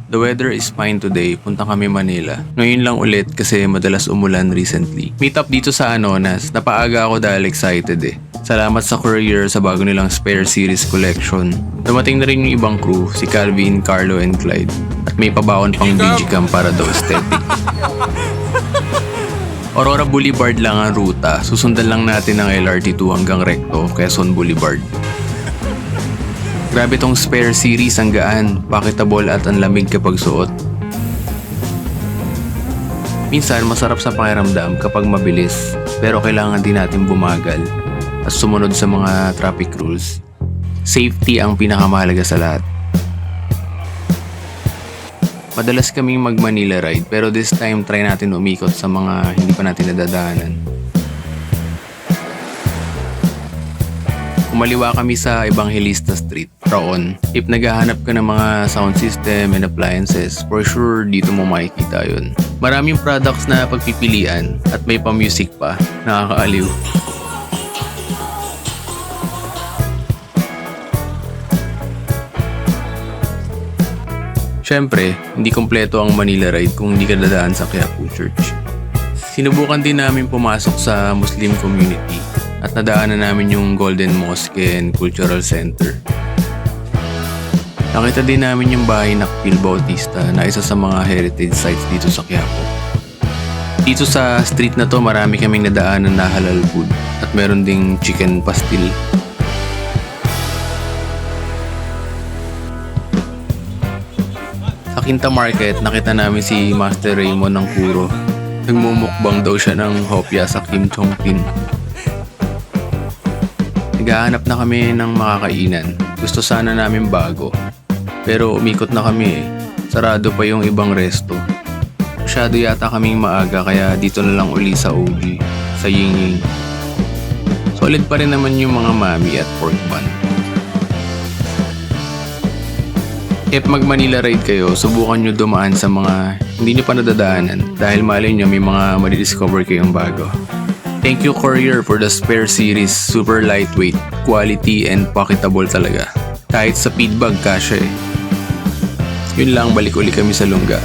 The weather is fine today, punta kami Manila. Ngayon lang ulit kasi madalas umulan recently. Meet up dito sa Anonas, napaaga ako dahil excited eh. Salamat sa courier sa bago nilang spare series collection. Dumating na rin yung ibang crew, si Calvin, Carlo, and Clyde. At may pabaon pang digicam para daw aesthetic. Aurora Boulevard lang ang ruta, susundan lang natin ng LRT2 hanggang Recto, Quezon Boulevard. Grabe tong spare series, ang gaan, packetable at ang lamig kapag suot. Minsan masarap sa pakiramdam kapag mabilis, pero kailangan din natin bumagal at sumunod sa mga traffic rules. Safety ang pinakamahalaga sa lahat. Madalas kaming mag-Manila ride pero this time try natin umikot sa mga hindi pa natin nadadaanan. Kumaliwa kami sa Evangelista Street, Raon. If naghahanap ka ng mga sound system and appliances, for sure dito mo makikita yun. Maraming products na pagpipilian at may pa-music pa, nakakaaliw. Siyempre, hindi kompleto ang Manila ride kung hindi ka dadaan sa Quiapo Church. Sinubukan din namin pumasok sa Muslim community at nadaanan namin yung Golden Mosque and Cultural Center. Nakita din namin yung bahay na Pil Bautista na isa sa mga heritage sites dito sa Quiapo. Dito sa street na to marami kaming nadaanan na halal food at meron ding chicken pastil. Sa Quinta Market, nakita namin si Master Raymond ng Kuro. Nagmumukbang daw siya ng hopya sa Kim Chong Tin. Naghahanap na kami ng makakainan. Gusto sana namin bago. Pero umikot na kami eh. Sarado pa yung ibang resto. Masyado yata kaming maaga kaya dito na lang uli sa OG, sa Ying Ying. Solid pa rin naman yung mga mami at pork bun. If mag-Manila ride kayo, subukan nyo dumaan sa mga hindi nyo pa nadadaanan dahil malay nyo may mga madidiscover kayong bago. Thank you Courier for the spare series, super lightweight, quality and pocketable talaga. Kahit sa feedbag kasya eh. Yun lang, balik uli kami sa Lungga.